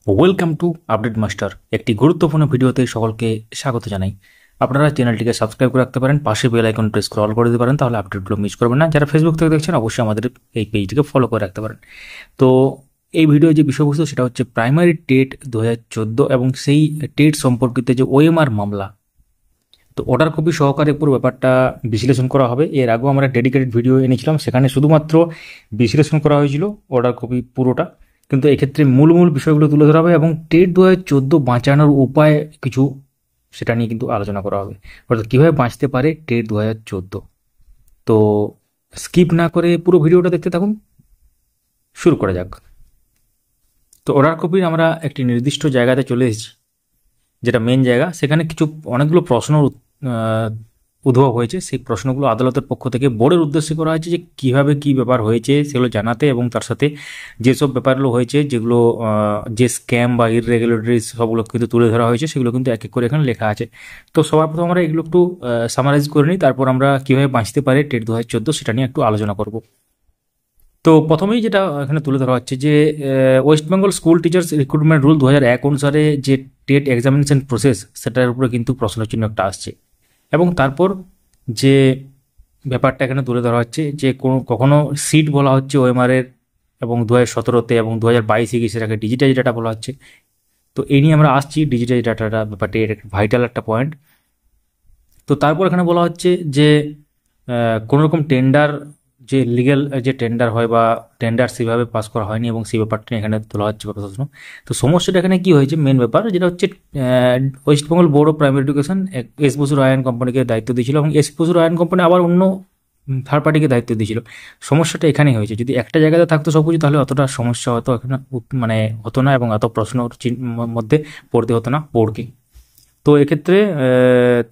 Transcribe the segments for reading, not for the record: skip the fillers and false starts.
Welcome to update master. একটি গুরুত্বপূর্ণ ভিডিওতে সকলকে স্বাগত জানাই। আপনারা চ্যানেলটিকে সাবস্ক্রাইব করে রাখতে পারেন, পাশে বেল আইকন প্রেস করে অল করে দিতে পারেন, তাহলে আপডেটগুলো মিস করবেন না। যারা ফেসবুক থেকে দেখছেন অবশ্যই আমাদের এই পেজটিকে ফলো করে রাখতে পারেন। তো এই ভিডিওর যে বিষয়বস্তু সেটা হচ্ছে প্রাইমারি টেট 2014 এবং সেই টেট সম্পর্কিত যে ওএমআর মামলা। তো অর্ডার কপি সহকারে পুরো ব্যাপারটা বিশ্লেষণ করা হবে। এর আগেও আমরা ডেডিকেটেড ভিডিও এনেছিলাম, সেখানে শুধুমাত্র বিশ্লেষণ করা হয়েছিল অর্ডার কপি পুরোটা, কিন্তু এক্ষেত্রে মূল বিষয়গুলো তুলে ধরা হবে এবং টেট 2014 বাঁচানোর উপায় কিছু সেটা নিয়ে কিন্তু আলোচনা করা হবে, অর্থাৎ কীভাবে বাঁচতে পারে টেট 2014। তো স্কিপ না করে পুরো ভিডিওটা দেখতে থাকুন, শুরু করা যাক। তো অর্ডার কপির আমরা একটি নির্দিষ্ট জায়গাতে চলে এসেছি, যেটা মেন জায়গা। সেখানে অনেকগুলো প্রশ্ন উদ্ভব হয়েছে। সেই প্রশ্নগুলো আদালতের পক্ষ থেকে বোর্ডের উদ্দেশ্যে করা হয়েছে যে কীভাবে কী ব্যাপার হয়েছে সেগুলো জানাতে, এবং তার সাথে যেসব ব্যাপারগুলো হয়েছে, যেগুলো যে স্ক্যাম বা ইররেগুলারিটিস সবগুলো কিন্তু তুলে ধরা হয়েছে, সেগুলো কিন্তু এক এক করে এখানে লেখা আছে। তো সবার প্রথম আমরা এগুলো একটু সামারাইজ করে নিই, তারপর আমরা কীভাবে বাঁচতে পারে টেট 2014 সেটা নিয়ে একটু আলোচনা করব। তো প্রথমেই যেটা এখানে তুলে ধরা হচ্ছে যে West Bengal school teachers recruitment rule 2001 অনুসারে যে টেট এক্সামিনেশন প্রসেস, সেটার উপরে কিন্তু প্রশ্নচিহ্ন একটা আসছে। এবং তারপর যে ব্যাপারটা এখানে তুলে ধরা হচ্ছে যে কখনো সিট বলা হচ্ছে ওএমআরের, এবং 2017-তে এবং 2022-এ সেটাকে ডিজিটাইজ ডাটা বলা হচ্ছে। তো এই নিয়ে আমরা আসছি, ডিজিটাইজ ডাটাটা ব্যাপারটা এটা ভাইটাল একটা পয়েন্ট। তো তারপর এখানে বলা হচ্ছে যে কোনো রকম টেন্ডার, যে লিগ্যাল যে টেন্ডার হয় বা টেন্ডার সেভাবে পাস করা হয়নি, এবং সেই ব্যাপারটা এখানে তোলা হচ্ছে প্রশ্ন। তো সমস্যাটা এখানে কি হয়েছে, মেন ব্যাপার যেটা হচ্ছে West Bengal board of primary education S বসুর আয়ন কোম্পানিকে দায়িত্ব দিয়েছিল, এবং এস বসুর আয়ন কোম্পানি আবার অন্য থার্ড পার্টিকে দায়িত্ব দিয়েছিল। সমস্যাটা এখানেই হয়েছে, যদি একটা জায়গাতে থাকতো সব কিছু তাহলে অতটা সমস্যা হতো এখানে মানে হতো না, এবং এত প্রশ্ন মধ্যে পড়তে হতো না বোর্ডকে। তো এক্ষেত্রে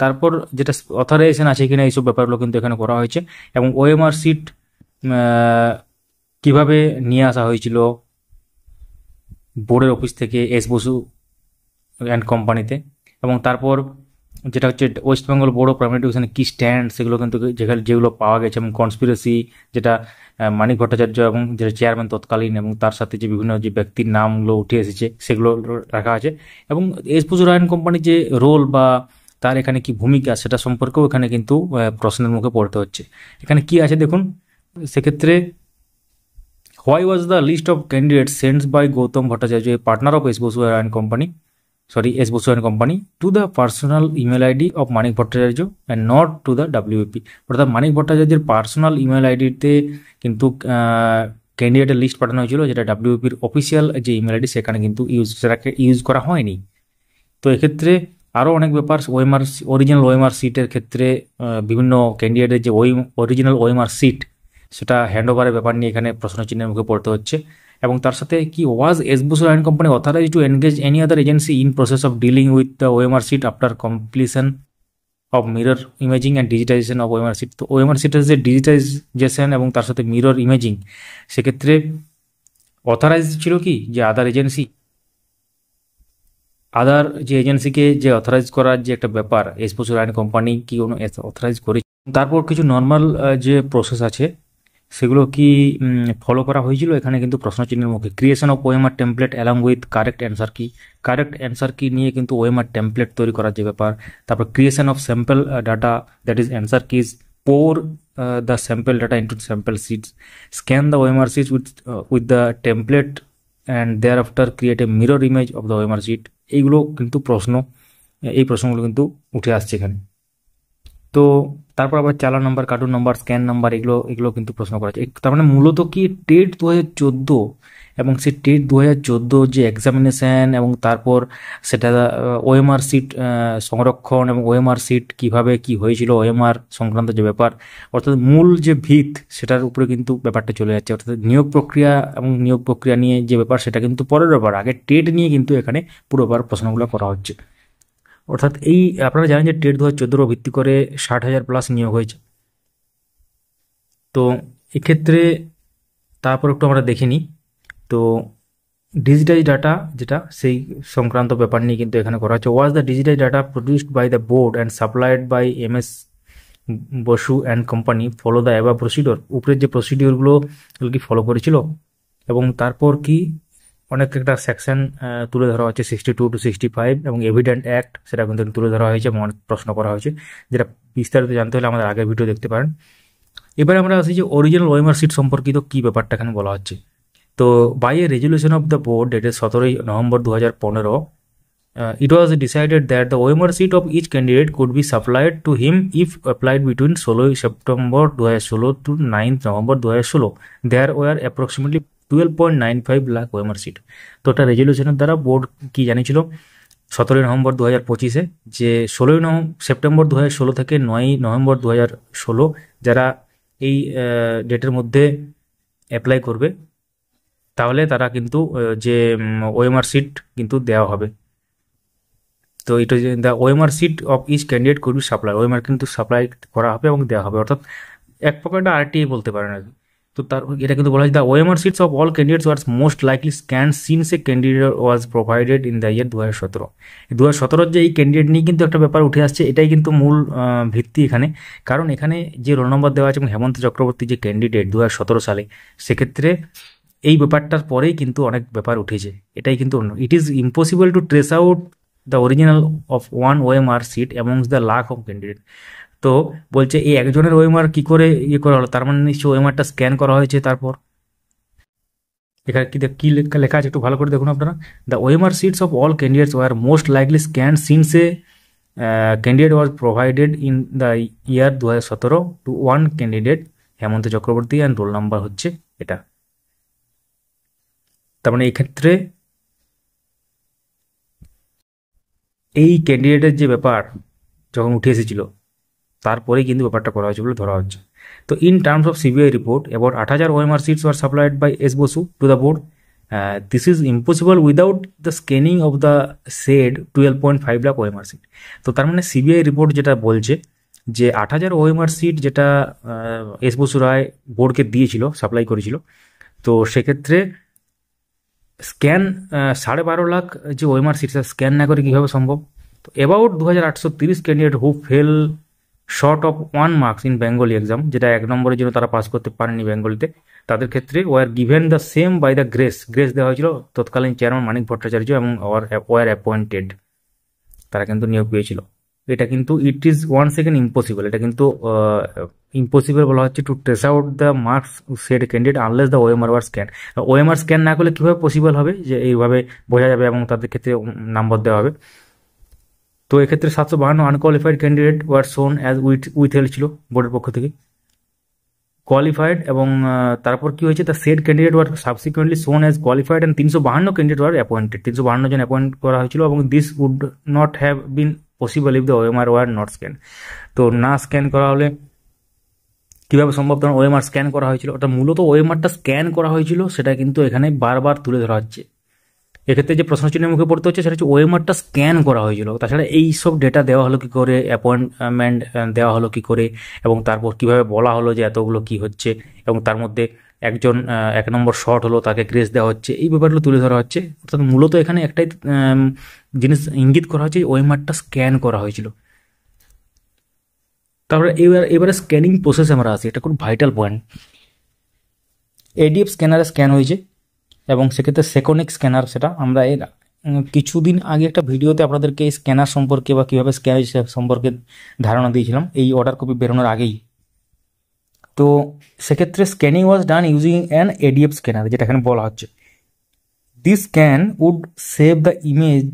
তারপর যেটা অথরাইজেশন আছে কিনা এইসব ব্যাপারগুলো কিন্তু এখানে করা হয়েছে, এবং ওএমআর সিট কিভাবে নিয়ে আসা হয়েছিল বোর্ডের অফিস থেকে এস বসু অ্যান্ড কোম্পানিতে, এবং তারপর যেটা হচ্ছে West Bengal board of primary এডুকেশনের কী স্ট্যান্ড, সেগুলো কিন্তু যেগুলো পাওয়া গেছে, এবং কনস্পিরেসি যেটা মানিক ভট্টাচার্য এবং যেটা চেয়ারম্যান তৎকালীন, এবং তার সাথে যে বিভিন্ন যে ব্যক্তির নামগুলো উঠে এসেছে সেগুলো রাখা আছে, এবং এস বসু আয়ন কোম্পানির যে রোল বা তার এখানে কি ভূমিকা সেটা সম্পর্কেও এখানে কিন্তু প্রশ্নের মুখে পড়তে হচ্ছে। এখানে কি আছে দেখুন, সেক্ষেত্রে why was the list of candidate sent by Gautam Bhattacharya, a partner of S Basu and company, S Basu and company, to the personal email ID of Manik Bhattacharya and not to the WP. অর্থাৎ মানিক ভট্টাচার্যের পার্সোনাল ইমেল আইডিতে কিন্তু ক্যান্ডিডেটের লিস্ট পাঠানো হয়েছিল, যেটা ডাব্লিউপির official যে ইমেল আইডি সেখানে কিন্তু সেটাকে ইউজ করা হয়নি। তো এক্ষেত্রে আরও অনেক ব্যাপার, অরিজিনাল ওএমআর সিটের ক্ষেত্রে বিভিন্ন ক্যান্ডিডেটের যে অরিজিনাল ওএমআর সিট সেটা হ্যান্ড ওভারের ব্যাপার নিয়ে এখানে প্রশ্নচিহ্নের মুখে পড়তে হচ্ছে। এবং তার সাথে কি, was S Basu and company authorized to engage any other agency in process of dealing with the OMR sheet after completion of mirror imaging and digitization of OMR sheet. তো ওএমআর সিটের যে ডিজিটাইজেশন এবং তার সাথে মিরর ইমেজিং, সেক্ষেত্রে authorize ছিল কি যে আদার যে এজেন্সিকে যে অথরাইজ করার যে একটা ব্যাপার, এস বসু আয়ন কোম্পানি কি অথরাইজ করে। তারপর কিছু নর্মাল যে প্রসেস আছে সেগুলো কি ফলো করা হয়েছিল, এখানে কিন্তু প্রশ্নচিহ্নের মুখে। Creation of OMR template along with correct answer কি নিয়ে কিন্তু ওএমআর টেমপ্লেট তৈরি করার যে ব্যাপার। তারপর creation of sample data, that is answer keys, pour the sample data into sample sheets, scan the OMR sheets with the template and thereafter create a mirror image of the OMR sheet. এইগুলো কিন্তু এই প্রশ্নগুলো কিন্তু উঠে আসছে এখানে। তো তারপর আবার চালান number, cartoon number, scan number, এগুলো কিন্তু প্রশ্ন করা হচ্ছে। তার মানে মূলত কি টেট 2014 এবং সেই টেট 2014 যে এক্সামিনেশান, এবং তারপর সেটা ওএমআর সিট সংরক্ষণ, এবং ওএমআর সিট কীভাবে কি হয়েছিল, ওএমআর সংক্রান্ত যে ব্যাপার, অর্থাৎ মূল যে ভিত সেটার উপরে কিন্তু ব্যাপারটা চলে যাচ্ছে। অর্থাৎ নিয়োগ প্রক্রিয়া নিয়ে যে ব্যাপার সেটা কিন্তু পরের ব্যাপার, আগে টেট নিয়ে কিন্তু এখানে পুরোবার প্রশ্নগুলো করা হচ্ছে। অর্থাৎ আপনারা জানেন যে টেট 2014 ভিত্তি করে 60,000+ নিয়োগ হয়েছে। তো এক্ষেত্রে তারপর একটু আমরা দেখে নিই। তো ডিজিটাইজ ডাটা যেটা, সেই সংক্রান্ত ব্যাপার নিয়ে কিন্তু এখানে করা হচ্ছে। Was the digitise data produced by the board and supplied by MS Basu and company follow the above procedure. উপরের যে প্রসিডিওরগুলো কি ফলো করেছিল, এবং তারপর কি অনেক একটা সেকশন তুলে ধরা হচ্ছে 62 to 65 এবং এভিডেন্ট অ্যাক্ট সেটা কিন্তু তুলে ধরা হয়েছে এবং অনেক প্রশ্ন করা হয়েছে, যেটা বিস্তারিত জানতে হলে আমাদের আগের ভিডিও দেখতে পারেন। এবারে আমরা আসি যে অরিজিনাল ওএমআর সিট সম্পর্কিত কী ব্যাপারটা এখানে বলা হচ্ছে। তো by a resolution of the board dated 17 November 2015, it was decided that the OMR sheet of each candidate could be supplied to him if applied between 16 September 2016 to 9 November 2016. There were approximately 12.95 lakh OMR sheet. তো এটা রেজলিউশনের দ্বারা board কি জানিয়েছিল 17 November 2025-এ যে 16 September 2016 থেকে 9 November 2016 যারা এই ডেটের মধ্যে অ্যাপ্লাই করবে তাহলে তারা কিন্তু যে ওএমআর সিট কিন্তু দেওয়া হবে। তো এটা যে the OMR sheet of each candidate could be supply, OMR কিন্তু সাপ্লাই করা হবে এবং দেওয়া হবে, অর্থাৎ এক প্রকারটা আরটিআই বলতে পারেন আর কি। তো তার এটা কিন্তু বলা হয় the OMR sheets of all candidates were most likely scan since a candidate was provided in the year 2017। 2017 যে এই ক্যান্ডিডেট নিয়ে কিন্তু একটা ব্যাপার উঠে আসছে, এটাই কিন্তু মূল ভিত্তি এখানে। কারণ এখানে যে রোল নম্বর দেওয়া আছে এবং হেমন্ত চক্রবর্তী যে ক্যান্ডিডেট 2017 সালে, সেক্ষেত্রে এই ব্যাপারটার পরেই কিন্তু অনেক ব্যাপার উঠেছে। এটাই কিন্তু it is impossible to trace out the original of one OMR sheet amongst the lakh of candidate. তো বলছে এই একজনের ওএমআর কি করে করা হলো, তার মানে নিশ্চয়ই ওএমআরটা স্ক্যান করা হয়েছে। তারপর এখানে কি লেখা আছে একটু ভালো করে দেখুন আপনারা। The OMR sheets of all candidates were most likely scan since a candidate was provided in the year 2017 to one candidate Hemanta Chakraborty and roll number হচ্ছে এটা। তার মানে এই ক্ষেত্রে এই ক্যান্ডিডেটের যে ব্যাপার যখন উঠে এসেছিল তারপরেই কিন্তু ব্যাপারটা করা হয়েছে বলে ধরা হচ্ছে। তো in terms of CBI report about 8000 OMR sheets were supplied by S Basu to the board. This is impossible without the scanning of the said 12.5 lakh OMR sheet. তো তার মানে সিবিআই রিপোর্ট যেটা বলছে যে 8000 ওএমআর সিট যেটা এস বসু রায় বোর্ডকে দিয়েছিল, supply করেছিল, তো সেক্ষেত্রে স্ক্যান 12.5 লাখ যে ওএমআর সিট স্ক্যান না করে কীভাবে সম্ভব। তো about 2830 candidate who fail short of 1 marks in Bengali exam, যেটা 1 নম্বরের জন্য তারা পাস করতে পারেনি বেঙ্গলিতে, তাদের ক্ষেত্রে were given the same by the grace দেওয়া হয়েছিল তৎকালীন চেয়ারম্যান মানিক ভট্টাচার্য এবং ওয়ার অ্যাপয়েন্টেড, তারা কিন্তু নিয়োগ পেয়েছিল। এটা কিন্তু it is one second impossible, এটা কিন্তু ইম্পসিবল বলা হচ্ছে to trace out the marks said candidate unless the OMR were scan. OMR scan না করলে কীভাবে পসিবল হবে যে এইভাবে বোঝা যাবে এবং তাদের ক্ষেত্রে নাম্বার দেওয়া হবে। তো এক্ষেত্রে 752 unqualified candidate were shown as withheld ছিল বোর্ডের পক্ষ থেকে, কোয়ালিফাইড এবং তারপর কি হয়েছে the said candidate were subsequently shown as qualified and 352 candidate were appointed, 352 জন অ্যাপয়েন্ট করা হয়েছিল এবং this would not have been possible if the OMR were not scan. তো না স্ক্যান করা হলে কীভাবে সম্ভব, তখন ওএমআর স্ক্যান করা হয়েছিল, ওটা মূলত ওএমআরটা স্ক্যান করা হয়েছিল সেটা কিন্তু এখানে বারবার তুলে ধরা হচ্ছে। এক্ষেত্রে যে প্রশ্নচিহ্নের মুখে পড়তে হচ্ছে সেটা হচ্ছে ওএমআরটা স্ক্যান করা হয়েছিল, তাছাড়া এই সব ডেটা দেওয়া হলো কী করে, অ্যাপয়েন্টমেন্ট দেওয়া হলো কী করে, এবং তারপর কীভাবে বলা হলো যে এতগুলো কী হচ্ছে, এবং তার মধ্যে একজন 1 নম্বর শর্ট হলো তাকে গ্রেস দেওয়া হচ্ছে, এই ব্যাপারগুলো তুলে ধরা হচ্ছে। অর্থাৎ মূলত এখানে একটাই জিনিস ইঙ্গিত করা হচ্ছে ওএমআরটা স্ক্যান করা হয়েছিল। তারপরে এবারে স্ক্যানিং প্রসেস আমরা আসি, এটা খুব ভাইটাল পয়েন্ট। এডিএফ স্ক্যানারে স্ক্যান হয়েছে এবং সেক্ষেত্রে সেকনিক স্ক্যানার, সেটা আমরা এর কিছুদিন আগে একটা ভিডিওতে আপনাদেরকে এই স্ক্যানার সম্পর্কে বা কীভাবে স্ক্যান হয়েছে সম্পর্কে ধারণা দিয়েছিলাম এই অর্ডার কপি বেরোনোর আগেই। তো সেক্ষেত্রে scanning was done using an ADF scanner, যেটা এখানে বলা হচ্ছে। This scan would save the image,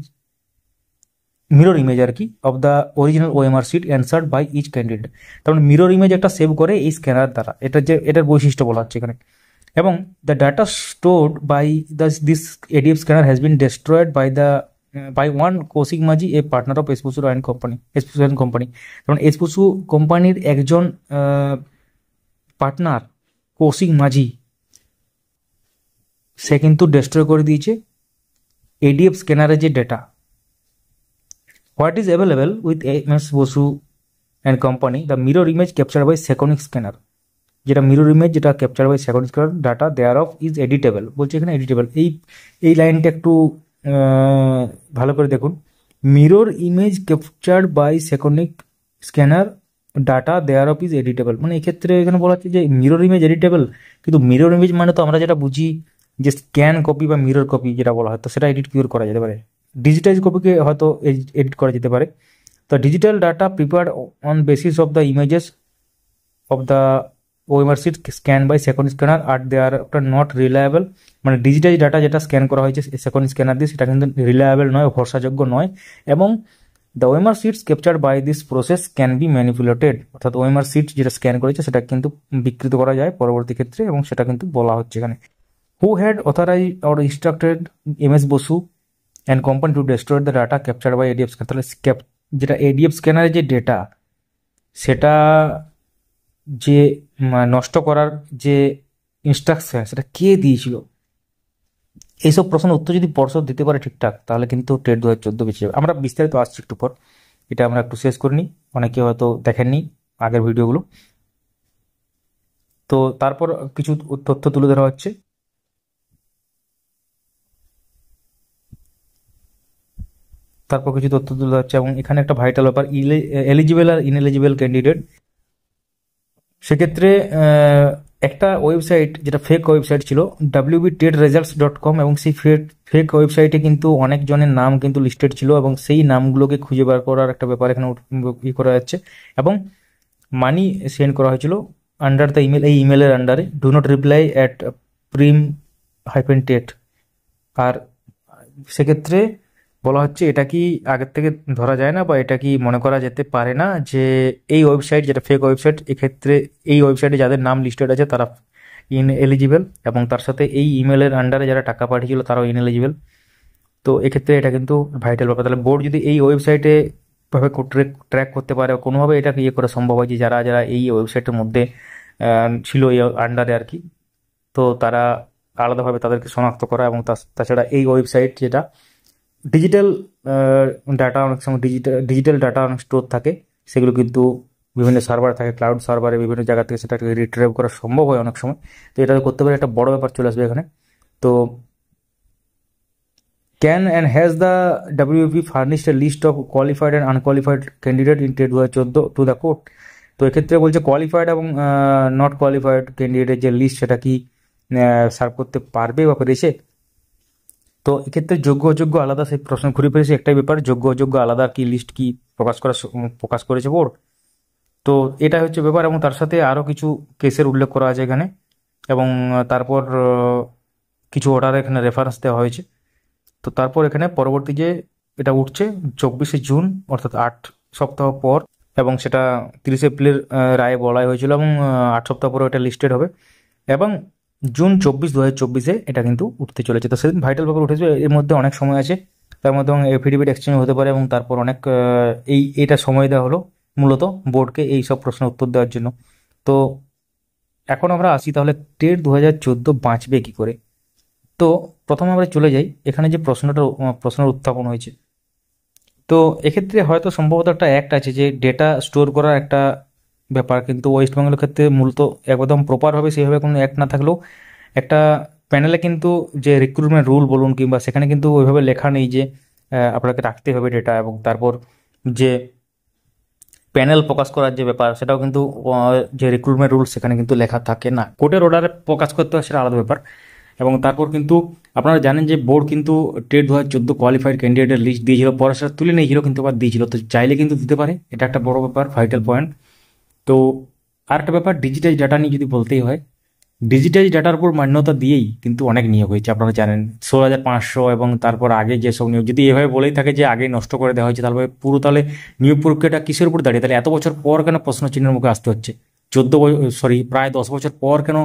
mirror image আর কি, of the original OMR sheet answered by each candidate. তার মানে মিরর ইমেজ একটা সেভ করে এই স্ক্যানার দ্বারা, এটার বৈশিষ্ট্য বলা হচ্ছে এখানে। এবং the data stored by this ADF scanner has been destroyed by one Kaushik Majhi, a partner of এসপসু অ্যান্ড কোম্পানি। কারণ এসপসু কোম্পানির একজন পার্টনার কৌশিক মাঝি, সে কিন্তু ডেস্ট্রয় করে দিয়েছে এডিএফ স্ক্যানারের যে data. What is available with S Basu and company the mirror image capture by Sekonic scanner, যেটা মিরর ইমেজ যেটা capture by Sekonic scanner data thereof is editable, বলছে এখানে এডিটেবল। এই লাইনটা একটু ভালো করে দেখুন, mirror image captured by Sekonic scanner data thereof is editable, মানে এক্ষেত্রে এখানে বলা হচ্ছে যে মিরর ইমেজ এডিটেবল, কিন্তু মিরর ইমেজ মানে তো আমরা যেটা বুঝি যে স্ক্যান কপি বা মিরর কপি যেটা বলা হয়, তো সেটা এডিট কিউর করা যেতে পারে। ডিজিটাইজ কপিকে হয়তো এডিট করা যেতে পারে। তো digital data prepared on basis of the images of the OMR sheet scan by second scanner are they are not reliable. মানে ডিজিটাইজ ডাটা যেটা স্ক্যান করা হয়েছে সেকেন্ড স্ক্যানার দিয়ে, সেটা কিন্তু রিলায়েবল নয়, ভরসাযোগ্য নয়। এবং the OMR sheets captured by this process can be manipulated, অর্থাৎ ওএমআর শিট যেটা স্ক্যান করেছে সেটা কিন্তু বিকৃত করা যায় পরবর্তী ক্ষেত্রে, এবং সেটা কিন্তু বলা হচ্ছে এখানে। Who had authorise or instructed MS Basu and company to destroy the data captured by ADF scanner. তাহলে যেটা এডিএফ স্ক্যানারের যে ডেটা, সেটা যে নষ্ট করার যে ইনস্ট্রাকশন সেটা কে দিয়েছিল, এইসব প্রশ্নের উত্তর যদি পর্ষদ দিতে পারে ঠিকঠাক, তাহলে কিন্তু টেট 2014 বেঁচে যাবে। আমরা বিস্তারিত আসছি একটু পর, এটা আমরা একটু শেষ করে নিই, অনেকে হয়তো দেখেননি আগের ভিডিওগুলো। তো তারপর কিছু তথ্য তুলে ধরা হচ্ছে। এবং এখানে একটা ভাইটাল ব্যাপার, এলিজিবল আর ইনএলিজিবল ক্যান্ডিডেট। সেক্ষেত্রে একটা ওয়েবসাইট যেটা ফেক ওয়েবসাইট ছিল wbtetresults.com, এবং সেই ফেক ওয়েবসাইটে কিন্তু অনেকজনের নাম কিন্তু লিস্টেড ছিল, এবং সেই নামগুলোকে খুঁজে বার করার একটা ব্যাপার এখানে করা যাচ্ছে। এবং মানি সেন্ড করা হয়েছিল আন্ডার দ্য ইমেল, এই ইমেলের আন্ডারে do not reply at prim-tet। আর সেক্ষেত্রে বলা হচ্ছে এটা কি আগের থেকে ধরা যায় না, বা এটা কি মনে করা যেতে পারে না যে এই ওয়েবসাইট যেটা ফেক ওয়েবসাইট, এক্ষেত্রে এই ওয়েবসাইটে যাদের নাম লিস্টেড আছে তারা ইনএলিজিবল, এবং তার সাথে এই ইমেলের আন্ডারে যারা টাকা পাঠিয়েছিল তারাও ইনএলিজিবল। তো এক্ষেত্রে এটা কিন্তু ভাইটাল ব্যাপার। তাহলে বোর্ড যদি এই ওয়েবসাইটে ভাবে ট্র্যাক করতে পারে, কোনোভাবে এটাকে ইয়ে করা সম্ভব হয় যে যারা যারা এই ওয়েবসাইটের মধ্যে ছিল এই আন্ডারে আর কি, তো তারা আলাদাভাবে তাদেরকে শনাক্ত করা। এবং তাছাড়া এই ওয়েবসাইট যেটা ডিজিটাল ডাটা, অনেক সময় ডিজিটাল ডাটা অনেক স্টোর থাকে, সেগুলো কিন্তু বিভিন্ন সার্ভার থাকে, ক্লাউড সার্ভারে বিভিন্ন জায়গা থেকে সেটাকে রিট্রাইভ করা সম্ভব হয় অনেক সময়। তো এটা করতে পারে, একটা বড় ব্যাপার চলে আসবে এখানে। তো can and has the WP furnished a list of qualified and unqualified candidate in TET 2014 to the court. তো এক্ষেত্রে বলছে কোয়ালিফাইড এবং নট কোয়ালিফাইড ক্যান্ডিডেটের যে লিস্ট সেটা কি সার্ভ করতে পারবে বা পেরেছে। তো এক্ষেত্রে যোগ্য অযোগ্য আলাদা, সেই প্রশ্ন ঘুরে ফিরেছে একটাই ব্যাপার, যোগ্য অযোগ্য আলাদা কি লিস্ট কি প্রকাশ করেছে বোর্ড। তো এটা হচ্ছে ব্যাপার, এবং তার সাথে আরও কিছু কেসের উল্লেখ করা আছে এখানে, এবং তারপর কিছু অর্ডার এখানে রেফারেন্স দেওয়া হয়েছে। তো তারপর এখানে পরবর্তী যে এটা উঠছে 24শে জুন, অর্থাৎ 8 সপ্তাহ পর, এবং সেটা 30 এপ্রিলের রায়ে বলাই হয়েছিল, এবং 8 সপ্তাহ পরে এটা লিস্টেড হবে, এবং জুন 24, 2024 এটা কিন্তু উঠতে চলেছে। তো সেদিন ভাইটাল ব্যাপার উঠেছে, এর মধ্যে অনেক সময় আছে, তার মধ্যে এফিডেভিট এক্সচেঞ্জ হতে পারে, এবং তারপর অনেক এটা সময় দেওয়া হলো মূলত বোর্ডকে এই সব প্রশ্নের উত্তর দেওয়ার জন্য। তো এখন আমরা আসি তাহলে টেট 2014 বাঁচবে কি করে। তো প্রথমে আমরা চলে যাই এখানে যে প্রশ্নের উত্থাপন হয়েছে। তো এক্ষেত্রে হয়তো সম্ভবত একটা অ্যাক্ট আছে যে ডেটা স্টোর করার একটা ব্যাপার, কিন্তু ওয়েস্ট বেঙ্গলের ক্ষেত্রে মূলত একদম প্রপারভাবে সেইভাবে কোনো অ্যাক্ট না থাকলেও একটা প্যানেলে কিন্তু যে রিক্রুটমেন্ট রুল বলুন, কিংবা সেখানে কিন্তু ওইভাবে লেখা নেই যে আপনাকে রাখতে হবে ডেটা, এবং তারপর যে প্যানেল প্রকাশ করার যে ব্যাপার সেটাও কিন্তু যে রিক্রুটমেন্ট রুল সেখানে কিন্তু লেখা থাকে না। কোর্টের অর্ডারে প্রকাশ করতে হয় সেটা আলাদা ব্যাপার। এবং তারপর কিন্তু আপনারা জানেন যে বোর্ড কিন্তু টেট 2014 কোয়ালিফাইড ক্যান্ডিডেটের লিস্ট দিয়েছিল, পরে সেটা তুলে নিয়েছিল, কিন্তু আবার দিয়েছিল, তো চাইলে কিন্তু দিতে পারে, এটা একটা বড় ব্যাপার, ভাইটাল পয়েন্ট। তো আরেকটা ব্যাপার ডিজিটাইজ ডাটা নিয়ে যদি বলতেই হয়, ডিজিটাইজ ডাটার উপর মান্যতা দিয়েই কিন্তু অনেক নিয়োগ হয়েছে, আপনারা জানেন 16,500, এবং তারপর আগে যেসব নিয়োগ যদি এভাবে বলেই থাকে যে আগে নষ্ট করে দেওয়া হয়েছে, তাহলে পুরো তাহলে নিয়োগ প্রক্রিয়াটা কিসের উপর দাঁড়িয়ে, তাহলে এত বছর পর কেন প্রশ্ন চিহ্নের মুখে আসতে হচ্ছে, প্রায় 10 বছর পর কেন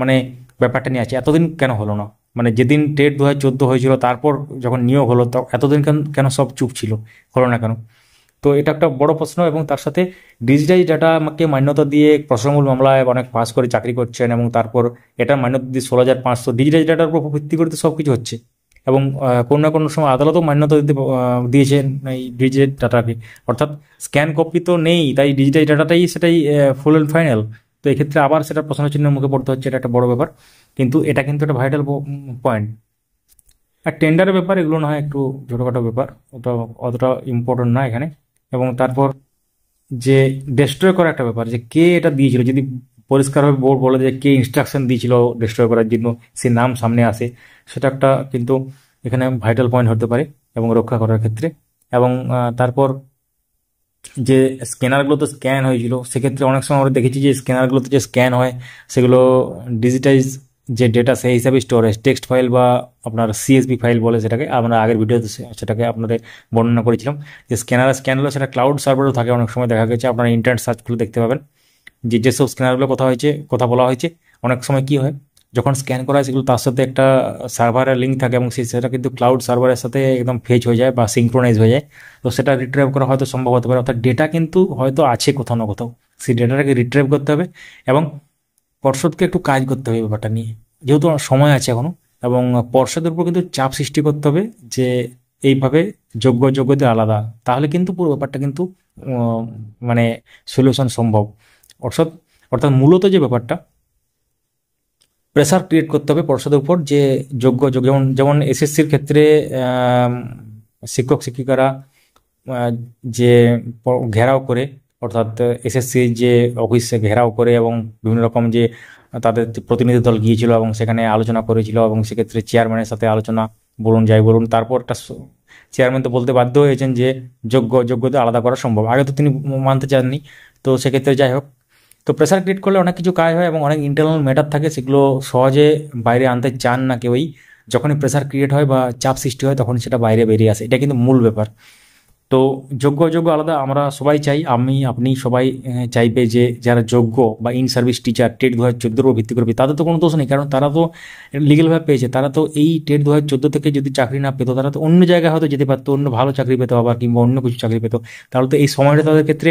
মানে ব্যাপারটা নিয়ে আছে, এতদিন কেন হলো না, মানে যেদিন টেট 2014 হয়েছিল তারপর যখন নিয়োগ হলো তো এতদিন কেন সব চুপ ছিল, হলো না কেন। তো এটা একটা বড় প্রশ্ন। এবং তার সাথে ডিজিটাইজ ডাটাকে মান্যতা দিয়ে প্রশ্নমূল মামলায় অনেক পাস করে চাকরি করছেন, এবং তারপর এটা মান্যতা দিয়ে 16,500 ডিজিটাইজ ডাটার উপর ভিত্তি করতে সব কিছু হচ্ছে, এবং কোনো না কোনো সময় আদালতও মান্যতা দিয়েছেন এই ডিজিটাইজ ডাটাকে, অর্থাৎ স্ক্যান কপি তো নেই, তাই ডিজিটাইজ ডাটাটাই সেটাই ফুল অ্যান্ড ফাইনাল। তো এক্ষেত্রে আবার সেটা প্রশ্নচিহ্নের মুখে পড়তে হচ্ছে, এটা একটা বড় ব্যাপার, কিন্তু এটা কিন্তু একটা ভাইটাল পয়েন্ট। আর টেন্ডারের ব্যাপার এগুলো না হয় একটু ছোটোখাটো ব্যাপার, ওটা অতটা ইম্পর্টেন্ট না এখানে। এবং তারপর যে ডেস্ট্রয় করা একটা ব্যাপার, যে কে এটা দিয়েছিল, যদি পরিষ্কারভাবে বোর্ড বলে যে কে ইনস্ট্রাকশন দিয়েছিল ডিস্ট্রয় করার জন্য, সে নাম সামনে আসে, সেটা একটা কিন্তু এখানে ভাইটাল পয়েন্ট হতে পারে এবং রক্ষা করার ক্ষেত্রে। এবং তারপর যে স্ক্যানারগুলোতে স্ক্যান হয়েছিল, সেক্ষেত্রে অনেক সময় আমরা দেখেছি যে স্ক্যানারগুলোতে যে স্ক্যান হয় সেগুলো ডিজিটাইজ যে ডেটা সেই হিসাবে স্টোরেজ টেক্সট ফাইল বা আপনার সিএসভি ফাইল বলে, সেটাকে আমরা আগের ভিডিওতে সেটাকে আপনাদের বর্ণনা করেছিলাম যে স্ক্যান হলো সেটা ক্লাউড সার্ভারও থাকে। অনেক সময় দেখা গেছে আপনারা ইন্টারনেট সার্চ করলে দেখতে পাবেন যে যেসব স্ক্যানারগুলো কথা বলা হয়েছে, অনেক সময় কি হয় যখন স্ক্যান করা হয় সেগুলো তার সাথে একটা সার্ভারের লিঙ্ক থাকে এবং সেটা কিন্তু ক্লাউড সার্ভারের সাথে একদম ফেচ হয়ে যায় বা সিঙ্ক্রোনাইজ হয়ে যায়। তো সেটা রিট্রাইভ করা হয়তো সম্ভব হতে পারে, অর্থাৎ ডেটা কিন্তু হয়তো আছে কোথাও না কোথাও, সেই ডেটাটাকে রিট্রাইভ করতে হবে এবং পর্ষদকে একটু কাজ করতে হবে ব্যাপারটা নিয়ে, যেহেতু সময় আছে এখনো। এবং পর্ষদের উপর কিন্তু চাপ সৃষ্টি করতে হবে যে এইভাবে যোগ্যদের আলাদা, তাহলে কিন্তু পুরো ব্যাপারটা কিন্তু মানে সলিউশন সম্ভব। অর্থাৎ অর্থাৎ মূলত যে ব্যাপারটা প্রেসার ক্রিয়েট করতে হবে পর্ষদের উপর যে যোগ্য যেমন যেমন এসএসসির ক্ষেত্রে শিক্ষক শিক্ষিকারা যে ঘেরাও করে, অর্থাৎ এসএসসি যে অফিসে ঘেরাও করে এবং বিভিন্ন রকম যে তাদের প্রতিনিধি দল গিয়েছিল এবং সেখানে আলোচনা করেছিল এবং সেক্ষেত্রে চেয়ারম্যানের সাথে আলোচনা বলুন, তারপর একটা চেয়ারম্যান তো বলতে বাধ্য হয়েছেন যে যোগ্যতা আলাদা করা সম্ভব, আগে তো তিনি মানতে চাননি। তো সেক্ষেত্রে যাই হোক, তো প্রেসার ক্রিয়েট করলে অনেক কিছু কাজ হয় এবং অনেক ইন্টারনাল ম্যাটার থাকে, সেগুলো সহজে বাইরে আনতে চান না কেউই। যখনই প্রেসার ক্রিয়েট হয় বা চাপ সৃষ্টি হয় তখন সেটা বাইরে বেরিয়ে আসে, এটা কিন্তু মূল ব্যাপার। তো যোগ্য আলাদা আমরা সবাই চাই, আপনি সবাই চাইবে যে যারা যোগ্য বা ইন সার্ভিস টিচার টেট 2014 উপর ভিত্তি করবে, তাদের তো কোনো দোষ নেই, কারণ তারা তো লিগেলভাবে পেয়েছে। তারা তো এই টেট 2014 থেকে যদি চাকরি না পেতো, তারা তো অন্য জায়গায় হয়তো যেতে পারতো, অন্য ভালো চাকরি পেতো আবার, কিংবা অন্য কিছু চাকরি পেতো। তাহলে তো এই সময়টা তাদের ক্ষেত্রে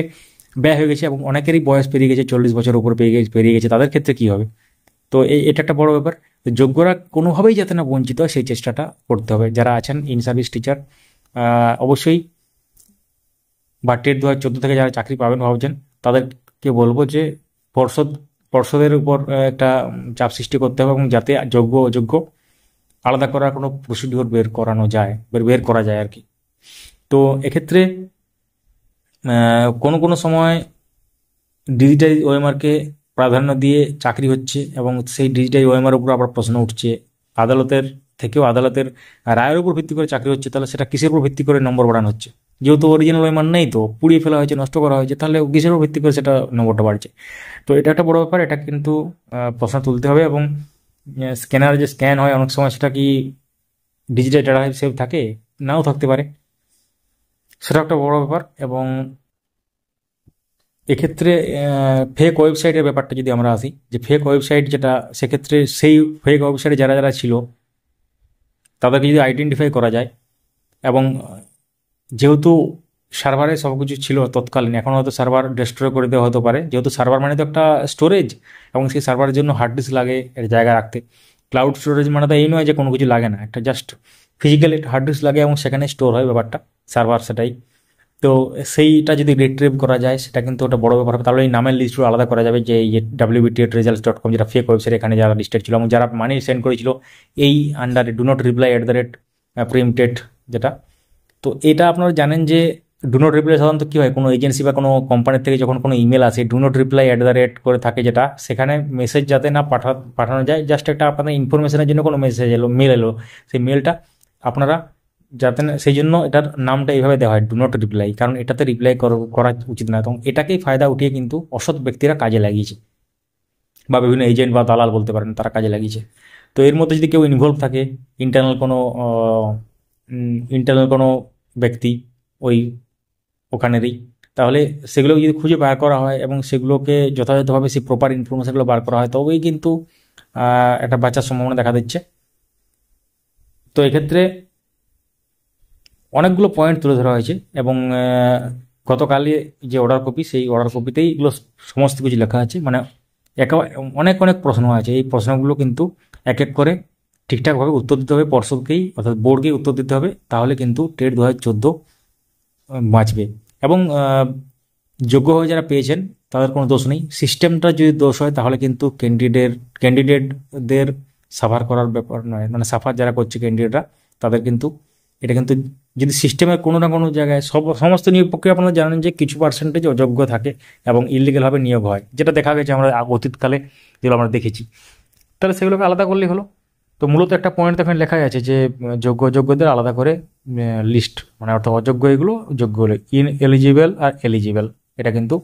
ব্যয় হয়ে গেছে এবং অনেকেরই বয়স পেরিয়ে গেছে, 40 বছর উপর পেরিয়ে গেছে, তাদের ক্ষেত্রে কি হবে? তো এটা একটা বড় ব্যাপার। তো যোগ্যরা কোনোভাবেই যাতে না বঞ্চিত হয় সেই চেষ্টাটা করতে হবে। যারা আছেন ইন সার্ভিস টিচার অবশ্যই, বা টেট 2014 থেকে যারা চাকরি পাবেন ভাবছেন, তাদেরকে বলবো যে পর্ষদের উপর একটা চাপ সৃষ্টি করতে হবে এবং যাতে যোগ্য অযোগ্য আলাদা করার কোনো প্রসিডিওর বের করা যায় আর কি। তো এক্ষেত্রে কোনো সময় ডিজিটাইজ ওএমআরকে প্রাধান্য দিয়ে চাকরি হচ্ছে এবং সেই ডিজিটাইজ ওএমআর উপর আবার প্রশ্ন উঠছে আদালতের রায়ের উপর ভিত্তি করে চাকরি হচ্ছে, তাহলে সেটা কিসের উপর ভিত্তি করে নম্বর বাড়ানো হচ্ছে? যেহেতু অরিজিনাল ওএমআর নেই, তো পুড়িয়ে ফেলা হয়েছে, নষ্ট করা হয়েছে, তাহলে কিসের উপর ভিত্তি করে সেটা নম্বরটা বাড়ছে? তো এটা একটা বড় ব্যাপার, এটা কিন্তু প্রশ্ন তুলতে হবে। এবং স্ক্যানার যে স্ক্যান হয় অনেক সময় সেটা কি ডিজিটাল ডেটা হিসেবে থাকে, নাও থাকতে পারে, সেটা একটা বড় ব্যাপার। এবং এক্ষেত্রে ফেক ওয়েবসাইটের ব্যাপারটা যদি আমরা আসি, যে ফেক ওয়েবসাইট যেটা, সেক্ষেত্রে সেই ফেক ওয়েবসাইটে যারা ছিল তাদেরকে যদি আইডেন্টিফাই করা যায়, এবং যেহেতু সার্ভারে সব কিছু ছিল তৎকালীন, এখন হয়তো সার্ভার ডিস্ট্রয় করে দেওয়া হতে পারে, যেহেতু সার্ভার মানে তো একটা স্টোরেজ এবং সেই সার্ভারের জন্য হার্ড ডিস্ক লাগে এর জায়গা রাখতে। ক্লাউড স্টোরেজ মানে তো এই নয় যে কোনো কিছু লাগে না, একটা জাস্ট ফিজিক্যাল হার্ড ডিস্ক লাগে এবং সেখানে স্টোর হয় ব্যাপারটা, সার্ভার সেটাই। তো সেইটা যদি রিট্রিভ করা যায় সেটা কিন্তু ওটা বড় ব্যাপার হবে। তাহলে এই নামের লিস্টগুলো আলাদা করা যাবে যে এই wbtetresults.com যেটা ফেক ওয়েবসাইট, এখানে যারা লিস্টেড ছিল এবং যারা মানি সেন্ড করেছিল এই আন্ডারে ডু নট রিপ্লাই @প্রিমটেড যেটা। তো এটা আপনারা জানেন যে ডু নট রিপ্লাই সাধারণত কী হয়, কোনো এজেন্সি বা কোনো কোম্পানির থেকে যখন কোনো ইমেল আসে ডু নট রিপ্লাই করে থাকে, যেটা সেখানে মেসেজ যাতে না পাঠানো যায়, জাস্ট একটা আপনাদের ইনফরমেশনের জন্য কোনো মেল এলো, সেই মেলটা আপনারা যাতে না, সেই জন্য এটার নামটা এইভাবে দেওয়া হয় ডু নট রিপ্লাই, কারণ এটাতে রিপ্লাই করা উচিত না। এবং এটাকেই ফায়দা উঠিয়ে কিন্তু অসৎ ব্যক্তিরা কাজে লাগিয়েছে, বা বিভিন্ন এজেন্ট বা দালাল বলতে পারেন, তারা কাজে লাগিয়েছে। তো এর মধ্যে যদি কেউ ইনভলভ থাকে, ইন্টারনাল কোনো ব্যক্তি ওখানেরই, তাহলে সেগুলো যদি খুঁজে বার করা হয় এবং সেগুলোকে যথাযথভাবে সেই প্রপার ইনফরমেশনগুলো বার করা হয়, তবেই কিন্তু একটা বাঁচার সম্ভাবনা দেখা দিচ্ছে। তো এক্ষেত্রে অনেকগুলো পয়েন্ট তুলে ধরা হয়েছে এবং গতকালই যে অর্ডার কপি, সেই অর্ডার কপিতেই এগুলো সমস্ত কিছু লেখা আছে, মানে অনেক প্রশ্ন আছে। এই প্রশ্নগুলো কিন্তু এক এক করে ঠিকঠাকভাবে উত্তর দিতে হবে পর্ষদকেই, অর্থাৎ বোর্ডকেই উত্তর দিতে হবে, তাহলে কিন্তু টেট 2014 বাঁচবে। এবং যোগ্য হয়ে যারা পেয়েছেন তাদের কোনো দোষ নেই, সিস্টেমটা যদি দোষ হয় তাহলে কিন্তু ক্যান্ডিডেটদের সাফার করার ব্যাপার নয়, মানে সাফার যারা করছে ক্যান্ডিডেটরা, তাদের কিন্তু এটা কিন্তু যদি সিস্টেমের কোনো না কোনো জায়গায় সমস্ত নিয়োগ প্রক্রিয়া আপনারা জানেন যে কিছু পার্সেন্টেজ অযোগ্য থাকে এবং ইলিগালভাবে নিয়োগ হয়, যেটা দেখা গেছে আমরা অতীতকালে যেগুলো আমরা দেখেছি, তাহলে সেগুলোকে আলাদা করলেই হলো। তো মূলত একটা পয়েন্ট এখানে লেখা আছে যে অযোগ্যদের আলাদা করে লিস্ট, মানে অর্থাৎ অযোগ্য এগুলো, যোগ্য হলে এলিজিবল আর এলিজিবল, এটা কিন্তু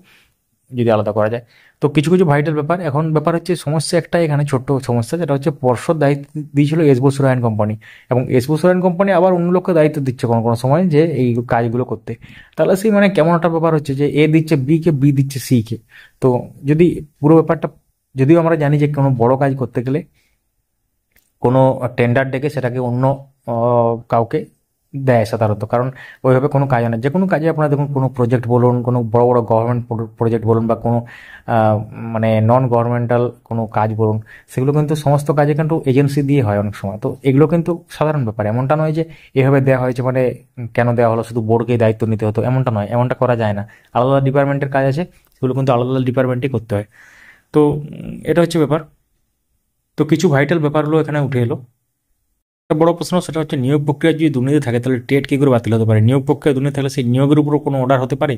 যদি আলাদা করা যায়। তো কিছু কিছু ভাইটাল ব্যাপার, এখন ব্যাপার হচ্ছে সমস্যা একটাই এখানে ছোট্ট সমস্যা, যেটা হচ্ছে পর্ষদ দায়িত্ব দিয়েছিল এস বসুরায়ন কোম্পানি, এবং এস বসুরায়ন কোম্পানি আবার অন্য লোককে দায়িত্ব দিচ্ছে কোনো কোনো সময় যে এই কাজগুলো করতে। তাহলে সেই মানে কেমন একটা ব্যাপার হচ্ছে যে এ দিচ্ছে বি কে, বি দিচ্ছে সি কে। তো যদি পুরো ব্যাপারটা, যদিও আমরা জানি যে কোনো বড় কাজ করতে গেলে কোনো টেন্ডার ডেকে সেটাকে অন্য কাউকে দেয় সাধারণত, কারণ ওইভাবে কোনো কাজ হয় না। যে কোনো কাজে আপনারা দেখুন, কোনো প্রজেক্ট বলুন, কোনো বড় বড় গভর্নমেন্ট প্রজেক্ট বলুন, বা কোনো মানে নন গভর্নমেন্টাল কোনো কাজ বলুন, সেগুলো কিন্তু সমস্ত কাজে কিন্তু এজেন্সি দিয়ে হয় অনেক সময়। তো এগুলো কিন্তু সাধারণ ব্যাপার, এমনটা নয় যে এভাবে দেওয়া হয়েছে মানে কেন দেওয়া হলো, শুধু বোর্ডকেই দায়িত্ব নিতে হতো, এমনটা নয়, এমনটা করা যায় না। আলাদা আলাদা ডিপার্টমেন্টের কাজ আছে, সেগুলো কিন্তু আলাদা আলাদা ডিপার্টমেন্টেই করতে হয়। তো এটা হচ্ছে ব্যাপার। তো কিছু ভাইটাল ব্যাপারগুলো এখানে উঠে এলো। একটা বড় প্রশ্ন, সেটা হচ্ছে নিয়োগ প্রক্রিয়া যদি দুর্নীতি থাকে তাহলে টেট কী করে বাতিল হতে পারে? নিয়োগ প্রক্রিয়া দুর্নীতি থাকলে সেই নিয়োগের উপরও কোনো অর্ডার হতে পারে?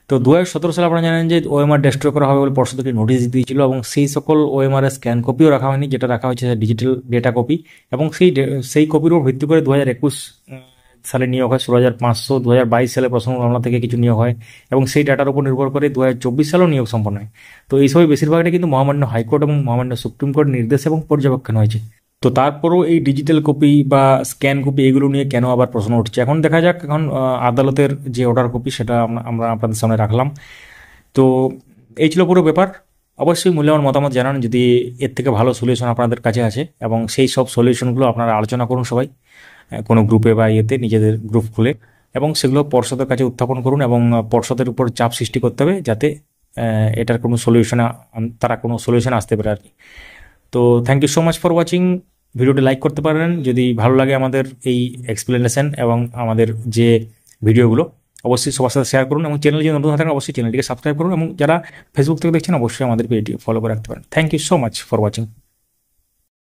তো 2017 সালে আপনারা জানেন যে ওএমআর ডেস্ট্রয় করা হবে বলে পর্ষদকে নোটিশ দিয়েছিল, এবং সেই সকল ওএমআর এর স্ক্যান কপিও রাখা হয়নি, যেটা রাখা হয়েছে ডিজিটাল ডেটা কপি, এবং সেই কপির উপর ভিত্তি করে 2021 সালে নিয়োগ হয় 16,500, 2022 সালে প্রথম মামলা থেকে কিছু নিয়োগ হয়, এবং সেই ডাটার উপর নির্ভর করে 2024 সালেও নিয়োগ সম্পন্ন হয়। তো এইসবই বেশিরভাগটা কিন্তু মহামান্য হাইকোর্ট এবং মহামান্য সুপ্রিম কোর্ট নির্দেশ এবং পর্যবেক্ষণ হয়েছে। তো তারপরও এই ডিজিটাল কপি বা স্ক্যান কপি এগুলো নিয়ে কেন আবার প্রশ্ন উঠছে, এখন দেখা যাক। এখন আদালতের যে অর্ডার কপি সেটা আমরা আপনাদের সামনে রাখলাম। তো এই ছিল পুরো ব্যাপার। অবশ্যই মূল্যবান মতামত জানান যদি এর থেকে ভালো সলিউশন আপনাদের কাছে আছে, এবং সেই সব সলিউশনগুলো আপনারা আলোচনা করুন সবাই কোনো গ্রুপে বা ইয়েতে, নিজেদের গ্রুপ খুলে, এবং সেগুলো পর্ষদের কাছে উত্থাপন করুন, এবং পর্ষদের উপর চাপ সৃষ্টি করতে হবে যাতে এটার কোনো সলিউশনে, তারা কোনো সলিউশন আসতে পারে আর কি। তো thank you so much for watching. ভিডিওটি লাইক করতে পারেন যদি ভালো লাগে আমাদের এই এক্সপ্লেনেশন এবং আমাদের যে ভিডিওগুলো। অবশ্যই সবার সাথে শেয়ার করুন, এবং চ্যানেল যদি নতুন থাকেন অবশ্যই চ্যানেলটিকে সাবস্ক্রাইব করুন, এবং যারা ফেসবুক থেকে দেখছেন অবশ্যই আমাদের পেজটি ফলো করে রাখতে পারেন। Thank you so much for watching.